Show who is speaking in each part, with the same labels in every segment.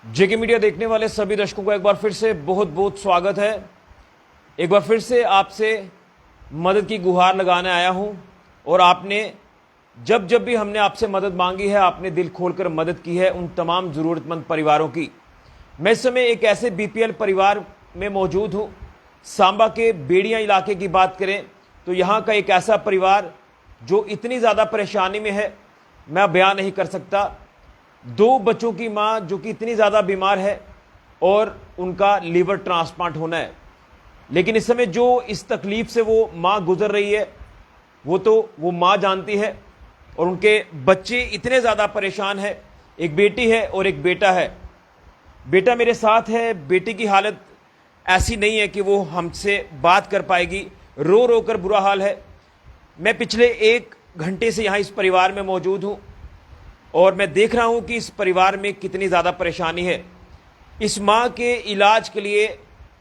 Speaker 1: जेके media देखने वाले सभी दर्शकों को एक बार फिर से बहुत बहुत स्वागत है। एक बार फिर से आपसे मदद की गुहार लगाने आया हूं और आपने जब जब भी हमने आपसे मदद मांगी है आपने दिल खोलकर मदद की है उन तमाम ज़रूरतमंद परिवारों की। मैं इस समय एक ऐसे बीपीएल परिवार में मौजूद हूं। सांबा के बेड़िया इलाके की बात करें तो यहाँ का एक ऐसा परिवार जो इतनी ज़्यादा परेशानी में है मैं बयान नहीं कर सकता। दो बच्चों की मां जो कि इतनी ज़्यादा बीमार है और उनका लीवर ट्रांसप्लांट होना है, लेकिन इस समय जो इस तकलीफ से वो मां गुजर रही है वो मां जानती है और उनके बच्चे इतने ज़्यादा परेशान है। एक बेटी है और एक बेटा है। बेटा मेरे साथ है। बेटी की हालत ऐसी नहीं है कि वो हमसे बात कर पाएगी, रो रो कर बुरा हाल है। मैं पिछले 1 घंटे से यहाँ इस परिवार में मौजूद हूँ और मैं देख रहा हूं कि इस परिवार में कितनी ज़्यादा परेशानी है। इस मां के इलाज के लिए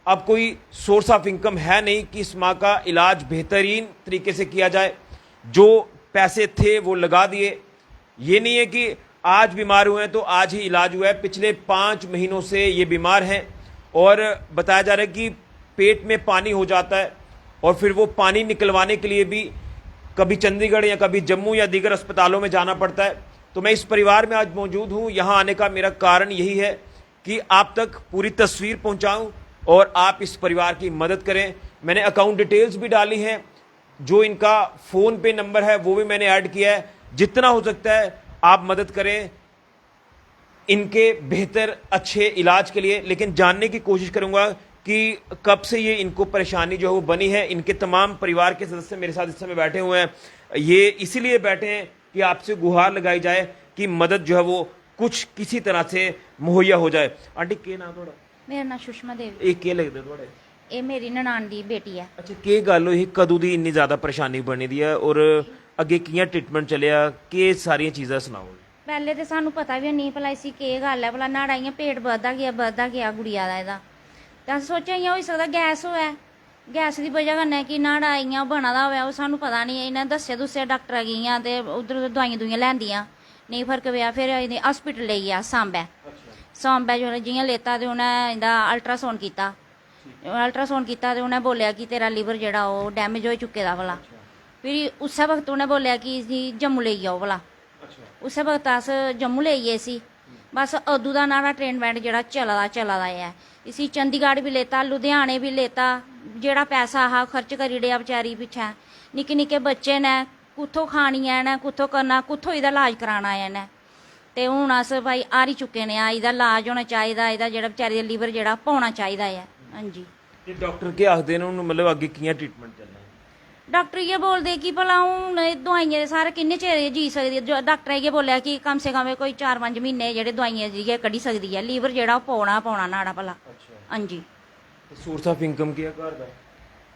Speaker 1: अब कोई सोर्स ऑफ इनकम है नहीं कि इस मां का इलाज बेहतरीन तरीके से किया जाए। जो पैसे थे वो लगा दिए। ये नहीं है कि आज बीमार हुए हैं तो आज ही इलाज हुआ है। पिछले 5 महीनों से ये बीमार हैं और बताया जा रहा है कि पेट में पानी हो जाता है और फिर वो पानी निकलवाने के लिए भी कभी चंडीगढ़ या कभी जम्मू या दीगर अस्पतालों में जाना पड़ता है। तो मैं इस परिवार में आज मौजूद हूं। यहां आने का मेरा कारण यही है कि आप तक पूरी तस्वीर पहुंचाऊं और आप इस परिवार की मदद करें। मैंने अकाउंट डिटेल्स भी डाली हैं, जो इनका फ़ोन पे नंबर है वो भी मैंने ऐड किया है। जितना हो सकता है आप मदद करें इनके बेहतर अच्छे इलाज के लिए। लेकिन जानने की कोशिश करूंगा कि कब से ये इनको परेशानी जो है वो बनी है। इनके तमाम परिवार के सदस्य मेरे साथ इस समय बैठे हुए हैं। ये इसीलिए बैठे हैं कि आपसे गुहार लगाई जाए कि मदद जो है वो कुछ किसी तरह से मुहैया हो जाए। आंटी के नाम थोड़ा?
Speaker 2: मेरा नाम सुषमा देवी।
Speaker 1: ये के लगदे थोड़े?
Speaker 2: ये मेरी ननान दी बेटी है।
Speaker 1: अच्छा, के गल होई कदों दी इन्नी ज्यादा परेशानी बनी दी है और अगे कियां ट्रीटमेंट चलिया के सारियां चीज़ां सुनाओ।
Speaker 2: पहले तो सानू पता भी नहीं भला इसी के गल है, भला नाड़ा इयां पेट बधदा गया गुड़िया दा एदा। ते अस सोचेआ इयां होई सकदा गैस होऐ, गैस दी वजह कन्नै कि नाड़ा इयां बना दा होऐ। ओह् सानू पता नहीं। इन्हें दस्सेआ डाक्टर गेइयां ते उद्धर दवाइयां दुइयां लैंदियां, नहीं फर्क पेआ। फिर हॉस्पिटल लेई गेआ सांबे जो जियां लेता ते उ'नें इंदा अल्ट्रासाउंड कीता। अल्ट्रासाउंड कीता ते उ'नें बोलेआ कि तेरा लीवर जेह्ड़ा ओह् डैमेज होई चुके दा भला। फिर उस्सै वक्त उ'नें बोलेआ कि इसी जम्मू लेई जाओ भला। उस्सै वक्त अस जम्मू लेई गे इसी। बस अदूं दा नाड़ा ट्रीटमेंट जेह्ड़ा चला दा ऐ। इसी चंडीगढ़ भी लेता, लुधियाने भी लेता, जेह्ड़ा पैसा हा खर्च करी ओड़ेआ बेचारी पिच्छें। निक्के निक्के बच्चे ने, कुत्थों खानी है इ'नें, कुत्थों करना, कुत्थों एह्दा इलाज कराना है इ'नें। ते हून अस भाई हारी चुके ने। एह्दा इलाज होना चाहिदा, एह्दा जेह्ड़ा बेचारी दा लीवर जेह्ड़ा पौना चाहिदा है। हां जी।
Speaker 1: डॉक्टर के आखदे ने मतलब अगे कियां ट्रीटमेंट चलना?
Speaker 2: डॉक्टर इ'यै बोलदे कि भला हून दवाइयां दे सारे किन्ने चिर जी सकदी है। डॉक्टर इ'यै बोलेआ कि कम से कम कोई 4-5 महीने जेह्ड़े दवाइयां जाइयै कड्ढी सकदी है। लीवर जेह्ड़ा पौना नाड़ा भला। हां जी।
Speaker 1: सोर्स ऑफ इनकम केह् घर दा?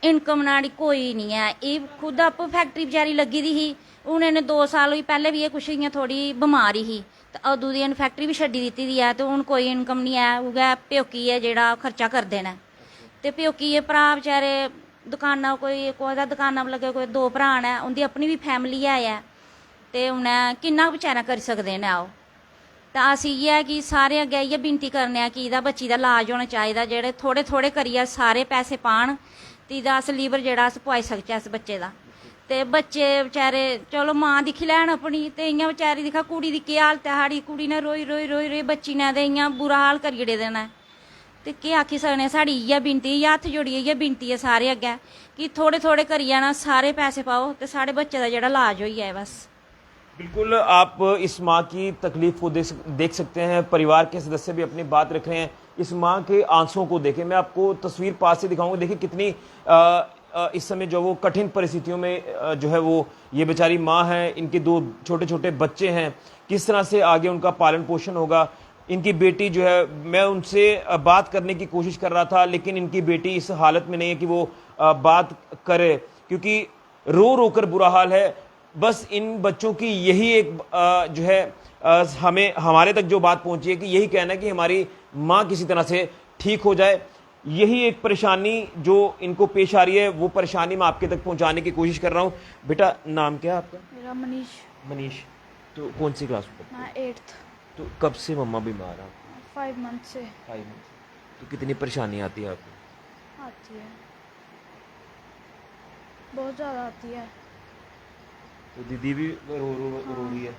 Speaker 2: इनकम नाड़ी कोई नहीं है। एह् खुद आपू फैक्ट्री बेचारी लगी दी ही। हून इन्हें 2 साल होई, पैह्ले भी एह् कुछ इ'यां थोड़ी बमार ही ते अदूं दी इन्हें फैक्ट्री भी छड्डी दित्ती दी है। ते हून कोई इनकम नहीं है। उ'ऐ प्योकी है जेह्ड़ा खर्चा करदे न। ते प्योकी ये भ्राऽ बेचारे दुकाना कोई कोई दुकाना पर लगे, कोई 2 भ्राऽ न, उं'दी अपनी भी फैमिली है ते उ'नें किन्ना बेचारा करी सकदे न ओह्। ते अस इ'यै कि सारे अग्गें इ'यै विनती करने आं कि एह्दा बच्ची दा इलाज होना चाहिदा। जेह्ड़े थोड़े थोड़े करियै सारे पैसे पान ते एह्दा अस लीवर जेह्ड़ा अस पोआई सकचै इस बच्चे दा। ते बच्चे बेचारे चलो मां दिक्खी लैन अपनी। ते इ'यां बेचारी दिक्खा कुड़ी दी केह् हालत है। साढ़ी कुड़ी ने रोई बच्ची ने ते इ'यां बुरा हाल करी ओड़े दे न। ते केह् आखी सकने। साढ़ी इ'यै विनती, इ'यै हत्थ जोड़ियै इ'यै विनती है सारे अग्गें कि थोड़े थोड़े करियै ना सारे पैसे पाओ ते साढ़े बच्चे दा जेह्ड़ा इलाज होई जाए बस।
Speaker 1: बिल्कुल, आप इस माँ की तकलीफ को देख सकते हैं। परिवार के सदस्य भी अपनी बात रख रहे हैं। इस माँ के आंसुओं को देखें। मैं आपको तस्वीर पास से दिखाऊंगा। देखिए कितनी इस समय जो वो कठिन परिस्थितियों में जो है वो ये बेचारी माँ है। इनके 2 छोटे छोटे बच्चे हैं। किस तरह से आगे उनका पालन पोषण होगा। इनकी बेटी जो है, मैं उनसे बात करने की कोशिश कर रहा था लेकिन इनकी बेटी इस हालत में नहीं है कि वो बात करे, क्योंकि रो रो कर बुरा हाल है। बस इन बच्चों की यही एक जो है हमें हमारे तक जो बात पहुंची है कि यही कहना है कि हमारी माँ किसी तरह से ठीक हो जाए। यही एक परेशानी जो इनको पेश आ रही है, वो परेशानी मैं आपके तक पहुंचाने की कोशिश कर रहा हूँ। बेटा नाम क्या है आपका?
Speaker 2: मेरा मनीष।
Speaker 1: तो कौन सी क्लास में?
Speaker 2: मैं 8th।
Speaker 1: तो कब से मम्मा बीमार है?
Speaker 3: 5 मंथ से
Speaker 1: 5 मंथ। तो कितनी परेशानी आती है आपको?
Speaker 3: आती है, बहुत ज़्यादा आती है।
Speaker 1: तो दीदी भी रो रही है,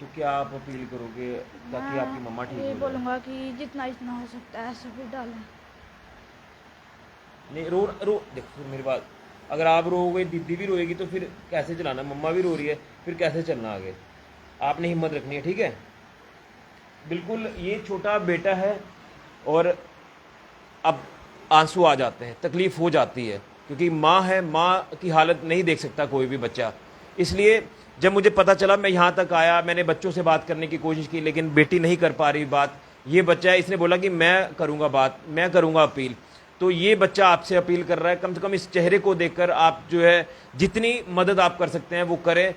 Speaker 1: तो क्या आप अपील करोगे ताकि आपकी मम्मा ठीक
Speaker 3: ये
Speaker 1: हो जाए?
Speaker 3: बोलूँगा कि जितना जितना हो सकता है ऐसा भी डालें।
Speaker 1: नहीं, रो रो देखो फिर मेरी बात, अगर आप रोओगे दीदी भी रोएगी तो फिर कैसे चलाना? मम्मा भी रो रही है, फिर कैसे चलना आगे? आपने हिम्मत रखनी है, ठीक है? बिल्कुल, ये छोटा बेटा है और अब आंसू आ जाते हैं, तकलीफ हो जाती है, क्योंकि माँ है, माँ की हालत नहीं देख सकता कोई भी बच्चा। इसलिए जब मुझे पता चला, मैं यहाँ तक आया, मैंने बच्चों से बात करने की कोशिश की, लेकिन बेटी नहीं कर पा रही बात। ये बच्चा है, इसने बोला कि मैं करूँगा बात, मैं करूँगा अपील। तो ये बच्चा आपसे अपील कर रहा है, कम से कम इस चेहरे को देखकर आप जो है जितनी मदद आप कर सकते हैं वो करें।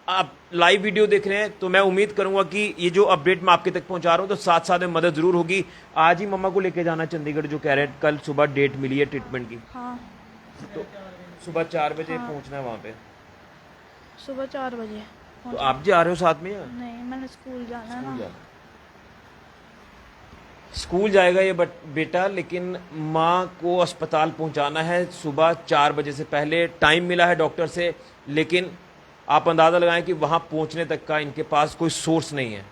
Speaker 1: आप लाइव वीडियो देख रहे हैं तो मैं उम्मीद करूंगा कि ये जो अपडेट मैं आपके तक पहुंचा रहा हूं तो साथ साथ में मदद जरूर होगी। आज ही मम्मा को लेके जाना चंडीगढ़, जो कह रहे हैं कल सुबह डेट मिली है ट्रीटमेंट की,
Speaker 3: हाँ,
Speaker 1: तो सुबह 4 बजे पहुंचना है वहां पे।
Speaker 3: सुबह 4 बजे।
Speaker 1: तो आप जा रहे हो साथ में या
Speaker 3: नहीं, मैंने स्कूल जाना है
Speaker 1: स्कूल
Speaker 3: ना।
Speaker 1: जाना? स्कूल जाएगा ये बेटा, लेकिन माँ को अस्पताल पहुंचाना है सुबह 4 बजे से पहले। टाइम मिला है डॉक्टर से, लेकिन आप अंदाज़ा लगाएं कि वहाँ पहुँचने तक का इनके पास कोई सोर्स नहीं है।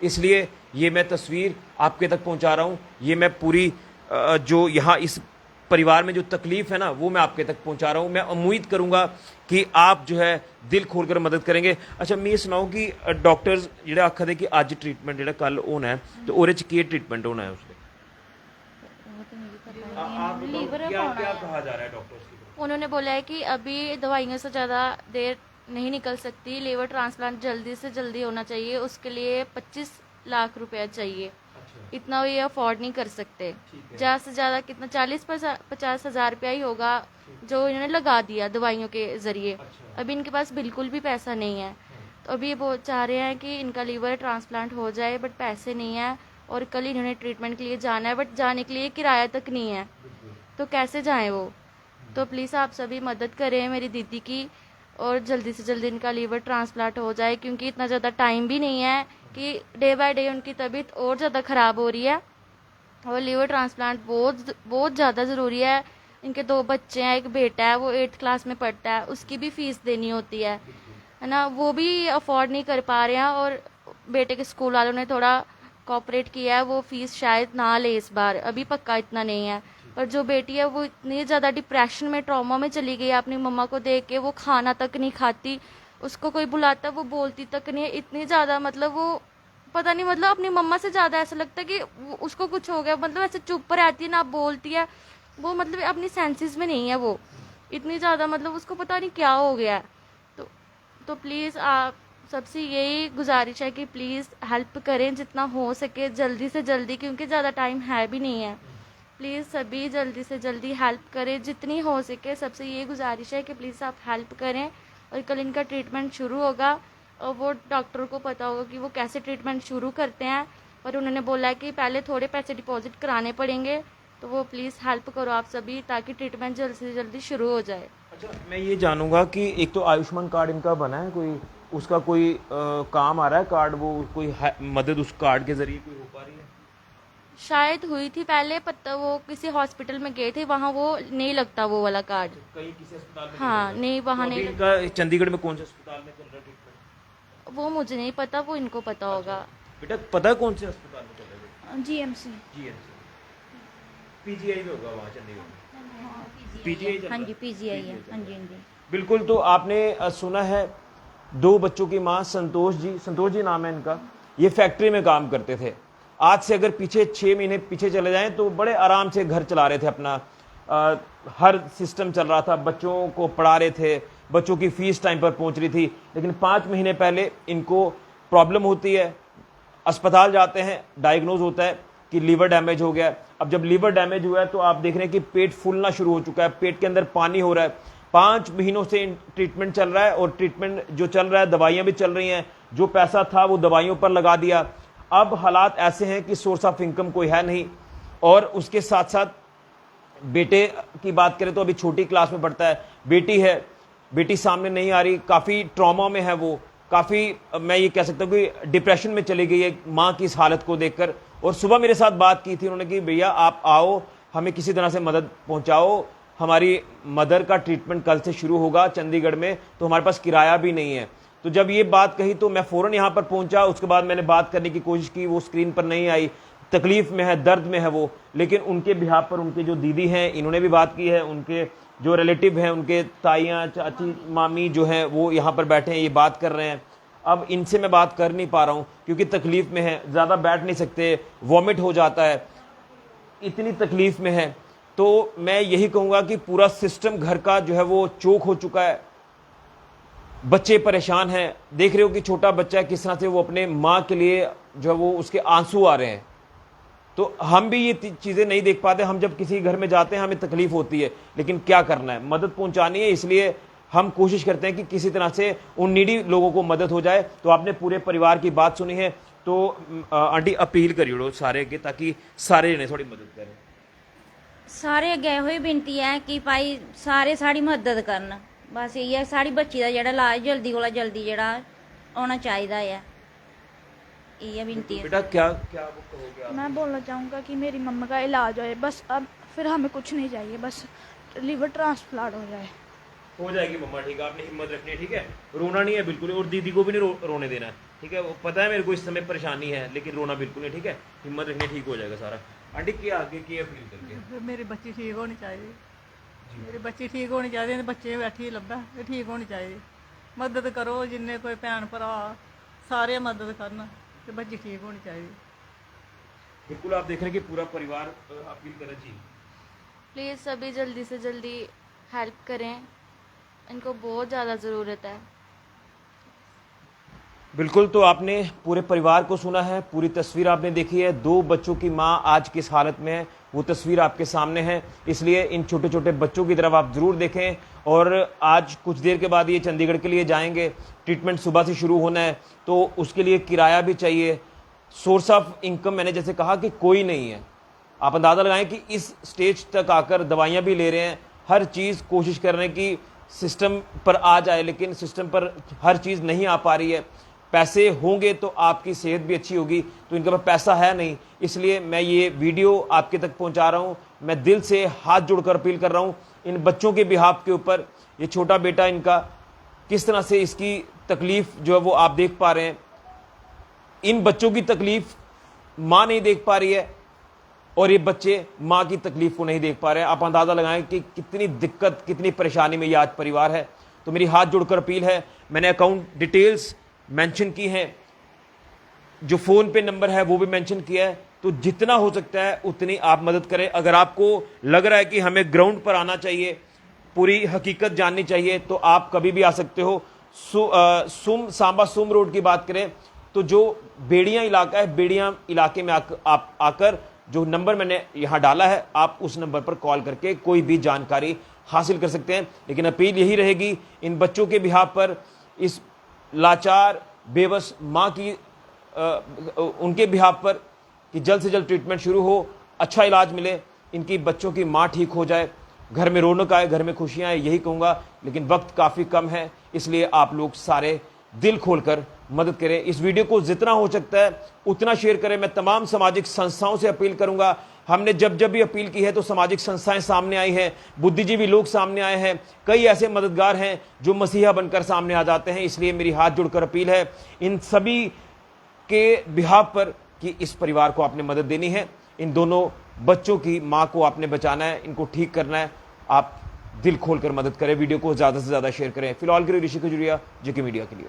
Speaker 1: इसलिए ये मैं तस्वीर आपके तक पहुँचा रहा हूँ। ये मैं पूरी जो यहाँ इस परिवार में जो तकलीफ़ है ना, वो मैं आपके तक पहुँचा रहा हूँ। मैं उम्मीद करूँगा कि आप जो है दिल खोलकर मदद करेंगे। अच्छा, मैं ये सुनाऊँ कि डॉक्टर्स जो आखा कि अज ट्रीटमेंट जो कल होना है, तो ओहदे च केह् ट्रीटमेंट होना है उसमें? आप
Speaker 2: लीवर
Speaker 1: क्या
Speaker 2: होना
Speaker 1: क्या
Speaker 2: है।
Speaker 1: कहा जा रहा है डॉक्टर्स की तरफ?
Speaker 4: उन्होंने बोला है कि अभी दवाइयों से ज़्यादा देर नहीं निकल सकती, लीवर ट्रांसप्लांट जल्दी से जल्दी होना चाहिए, उसके लिए 25 लाख रुपया चाहिए।
Speaker 1: अच्छा,
Speaker 4: इतना ये अफोर्ड नहीं कर सकते।
Speaker 1: ठीक है।
Speaker 4: ज़्यादा से ज़्यादा कितना 40-50 हज़ार रुपया ही होगा जो इन्होंने लगा दिया दवाइयों के ज़रिए।
Speaker 1: अच्छा।
Speaker 4: अभी इनके पास बिल्कुल भी पैसा नहीं है, तो अभी ये बहुत चाह रहे हैं कि इनका लीवर ट्रांसप्लांट हो जाए, बट पैसे नहीं है। और कल इन्होंने ट्रीटमेंट के लिए जाना है, बट जाने के लिए किराया तक नहीं है, तो कैसे जाएं वो? तो प्लीज़ आप सभी मदद करें मेरी दीदी की, और जल्दी से जल्दी इनका लीवर ट्रांसप्लांट हो जाए, क्योंकि इतना ज़्यादा टाइम भी नहीं है कि डे बाय डे उनकी तबीयत और ज़्यादा ख़राब हो रही है। और लीवर ट्रांसप्लांट बहुत बहुत ज़्यादा ज़रूरी है। इनके 2 बच्चे हैं, एक बेटा है वो 8th क्लास में पढ़ता है, उसकी भी फ़ीस देनी होती है ना, वो भी अफोर्ड नहीं कर पा रहे हैं। और बेटे के स्कूल वालों ने थोड़ा कोऑपरेट किया है, वो फ़ीस शायद ना ले इस बार, अभी पक्का इतना नहीं है। और जो बेटी है वो इतनी ज़्यादा डिप्रेशन में, ट्रॉमा में चली गई है अपनी मम्मा को देख के। वो खाना तक नहीं खाती, उसको कोई बुलाता वो बोलती तक नहीं है। इतनी ज़्यादा मतलब वो पता नहीं, मतलब अपनी मम्मा से ज़्यादा ऐसा लगता है कि उसको कुछ हो गया, मतलब ऐसे चुप रहती है ना बोलती है वो, मतलब अपनी सेंसेस में नहीं है वो, इतनी ज़्यादा मतलब उसको पता नहीं क्या हो गया है। तो प्लीज़ आप सबसे यही गुजारिश है कि प्लीज़ हेल्प करें जितना हो सके जल्दी से जल्दी, क्योंकि ज़्यादा टाइम है भी नहीं है। प्लीज़ सभी जल्दी से जल्दी हेल्प करें जितनी हो सके। सबसे ये गुजारिश है कि प्लीज़ आप हेल्प करें। और कल इनका ट्रीटमेंट शुरू होगा, और वो डॉक्टर को पता होगा कि वो कैसे ट्रीटमेंट शुरू करते हैं। और उन्होंने बोला है कि पहले थोड़े पैसे डिपॉजिट कराने पड़ेंगे, तो वो प्लीज़ हेल्प करो आप सभी, ताकि ट्रीटमेंट जल्दी से जल्दी शुरू हो जाए।
Speaker 1: अच्छा, मैं ये जानूंगा कि एक तो आयुष्मान कार्ड इनका बना है, कोई उसका कोई काम आ रहा है कार्ड, वो कोई मदद उस कार्ड के जरिए कोई हो पा रही है?
Speaker 4: शायद हुई थी पहले, पता वो किसी हॉस्पिटल में गए थे, वहाँ वो नहीं लगता वो वाला कार्ड।
Speaker 1: कहीं किसी अस्पताल में
Speaker 4: हाँ नहीं, वहाँ
Speaker 1: तो अभी
Speaker 4: नहीं
Speaker 1: इनका चंडीगढ़ में कौन से अस्पताल में चल रहा है ट्रीटमेंट?
Speaker 4: वो मुझे नहीं पता, वो इनको पता होगा।
Speaker 1: बेटा पता है कौन से अस्पताल में चल रहा है?
Speaker 3: GMC।
Speaker 1: जीएमसी, पीजीआई में होगा वहाँ चंडीगढ़ में। पीजीआई
Speaker 2: हाँ जी, पीजीआई है। हाँ जी, हाँ जी।
Speaker 1: बिल्कुल। तो आपने सुना है 2 बच्चों की माँ संतोष जी नाम है इनका, ये फैक्ट्री में काम करते थे। आज से अगर पीछे 6 महीने पीछे चले जाएं तो बड़े आराम से घर चला रहे थे अपना, हर सिस्टम चल रहा था, बच्चों को पढ़ा रहे थे, बच्चों की फीस टाइम पर पहुंच रही थी। लेकिन 5 महीने पहले इनको प्रॉब्लम होती है, अस्पताल जाते हैं, डायग्नोज होता है कि लीवर डैमेज हो गया। अब जब लीवर डैमेज हुआ है तो आप देख रहे हैं कि पेट फूलना शुरू हो चुका है, पेट के अंदर पानी हो रहा है। 5 महीनों से ट्रीटमेंट चल रहा है, और ट्रीटमेंट जो चल रहा है, दवाइयां भी चल रही हैं, जो पैसा था वो दवाइयों पर लगा दिया। अब हालात ऐसे हैं कि सोर्स ऑफ इनकम कोई है नहीं। और उसके साथ साथ बेटे की बात करें तो अभी छोटी क्लास में पढ़ता है, बेटी है, बेटी सामने नहीं आ रही, काफ़ी ट्रॉमा में है वो। काफ़ी मैं ये कह सकता हूँ कि डिप्रेशन में चली गई है माँ की इस हालत को देखकर। और सुबह मेरे साथ बात की थी उन्होंने कि भैया आप आओ, हमें किसी तरह से मदद पहुँचाओ, हमारी मदर का ट्रीटमेंट कल से शुरू होगा चंडीगढ़ में, तो हमारे पास किराया भी नहीं है। तो जब ये बात कही तो मैं फ़ौरन यहाँ पर पहुँचा। उसके बाद मैंने बात करने की कोशिश की, वो स्क्रीन पर नहीं आई, तकलीफ़ में है, दर्द में है वो। लेकिन उनके बिहाफ पर उनके जो दीदी हैं इन्होंने भी बात की है, उनके जो रिलेटिव हैं, उनके ताइयाँ, चाची, मामी जो हैं वो यहाँ पर बैठे हैं, ये बात कर रहे हैं। अब इनसे मैं बात कर नहीं पा रहा हूँ क्योंकि तकलीफ़ में है, ज़्यादा बैठ नहीं सकते, वॉमिट हो जाता है, इतनी तकलीफ़ में है। तो मैं यही कहूँगा कि पूरा सिस्टम घर का जो है वो चोक हो चुका है, बच्चे परेशान हैं। देख रहे हो कि छोटा बच्चा है किस तरह से वो अपने माँ के लिए जो है वो उसके आंसू आ रहे हैं। तो हम भी ये चीज़ें नहीं देख पाते। हम जब किसी घर में जाते हैं हमें तकलीफ होती है, लेकिन क्या करना है, मदद पहुंचानी है, इसलिए हम कोशिश करते हैं कि किसी तरह से उन नीडी लोगों को मदद हो जाए। तो आपने पूरे परिवार की बात सुनी है, तो आंटी अपील करिए सारे के, ताकि सारे जने थोड़ी मदद करें।
Speaker 2: सारे अगे होई बेनती है कि भाई सारे साड़ी मदद करन, बस यही है। साड़ी बच्ची दा जेह्ड़ा इलाज जल्दी कोला जल्दी जेह्ड़ा होना चाहिदा है, ये विनती है।
Speaker 1: बेटा क्या क्या वो कहोगे आप?
Speaker 3: मैं बोलना चाहूँगा कि मेरी मम्मा का इलाज होए बस, अब फिर हमें कुछ नहीं चाहिए, बस लीवर ट्रांसप्लांट हो जाए।
Speaker 1: हो जाएगी मम्मा, ठीक है, आपने हिम्मत रखनी है, ठीक है, रोना नहीं है बिल्कुल, और दीदी को भी नहीं रोने देना है, ठीक है। वो पता है मेरे को इस समय परेशानी है, लेकिन रोना बिल्कुल नहीं, ठीक है, हिम्मत रखनी, ठीक हो जाएगा सारा। आंटी क्या आगे की अपील करके?
Speaker 5: मेरी बच्ची ठीक होनी चाहिए, मेरी बच्ची ठीक होनी चाहिए, बच्चे बैठी लब्भा ये ठीक होनी चाहिए। मदद करो, जिन्ने कोई भैन भरा सारे मदद करन ते बच्ची ठीक होनी चाहिए।
Speaker 1: बिल्कुल आप देख रहे हैं कि पूरा परिवार अपील कर रहा है। जी
Speaker 4: प्लीज़ सभी जल्दी से जल्दी हेल्प करें, इनको बहुत ज़्यादा ज़रूरत है।
Speaker 1: बिल्कुल, तो आपने पूरे परिवार को सुना है, पूरी तस्वीर आपने देखी है। 2 बच्चों की माँ आज किस हालत में है वो तस्वीर आपके सामने है, इसलिए इन छोटे छोटे बच्चों की तरफ आप ज़रूर देखें। और आज कुछ देर के बाद ये चंडीगढ़ के लिए जाएंगे, ट्रीटमेंट सुबह से शुरू होना है, तो उसके लिए किराया भी चाहिए, सोर्स ऑफ इनकम मैंने जैसे कहा कि कोई नहीं है। आप अंदाज़ा लगाएं कि इस स्टेज तक आकर दवाइयाँ भी ले रहे हैं, हर चीज़ कोशिश कर रहे हैं कि सिस्टम पर आ जाए, लेकिन सिस्टम पर हर चीज़ नहीं आ पा रही है। पैसे होंगे तो आपकी सेहत भी अच्छी होगी, तो इनके पास पैसा है नहीं, इसलिए मैं ये वीडियो आपके तक पहुंचा रहा हूं। मैं दिल से हाथ जोड़कर अपील कर रहा हूं इन बच्चों के बिहाफ के ऊपर। ये छोटा बेटा इनका किस तरह से इसकी तकलीफ जो है वो आप देख पा रहे हैं। इन बच्चों की तकलीफ माँ नहीं देख पा रही है और ये बच्चे माँ की तकलीफ को नहीं देख पा रहे हैं। आप अंदाज़ा लगाएं कि कितनी दिक्कत, कितनी परेशानी में ये आज परिवार है। तो मेरी हाथ जोड़कर अपील है, मैंने अकाउंट डिटेल्स मेंशन की हैं, जो फ़ोन पे नंबर है वो भी मेंशन किया है, तो जितना हो सकता है उतनी आप मदद करें। अगर आपको लग रहा है कि हमें ग्राउंड पर आना चाहिए, पूरी हकीकत जाननी चाहिए, तो आप कभी भी आ सकते हो। सांबा सुम रोड की बात करें तो जो बेड़ियां इलाका है, बेड़ियां इलाके में आप आकर जो नंबर मैंने यहाँ डाला है, आप उस नंबर पर कॉल करके कोई भी जानकारी हासिल कर सकते हैं। लेकिन अपील यही रहेगी इन बच्चों के बिहाफ पर, इस लाचार बेबस माँ की उनके बिहाफ पर, कि जल्द से जल्द ट्रीटमेंट शुरू हो, अच्छा इलाज मिले, इनकी बच्चों की माँ ठीक हो जाए, घर में रौनक आए, घर में खुशियाँ आए, यही कहूँगा। लेकिन वक्त काफ़ी कम है, इसलिए आप लोग सारे दिल खोलकर मदद करें। इस वीडियो को जितना हो सकता है उतना शेयर करें। मैं तमाम सामाजिक संस्थाओं से अपील करूंगा, हमने जब जब भी अपील की है तो सामाजिक संस्थाएं सामने आई हैं, बुद्धिजीवी लोग सामने आए हैं, कई ऐसे मददगार हैं जो मसीहा बनकर सामने आ जाते हैं। इसलिए मेरी हाथ जोड़कर अपील है इन सभी के बिहाफ पर कि इस परिवार को आपने मदद देनी है, इन दोनों बच्चों की माँ को आपने बचाना है, इनको ठीक करना है। आप दिल खोलकर मदद करें, वीडियो को ज़्यादा से ज़्यादा शेयर करें। फिलहाल के लिए ऋषि खजुरिया, जेके मीडिया के लिए।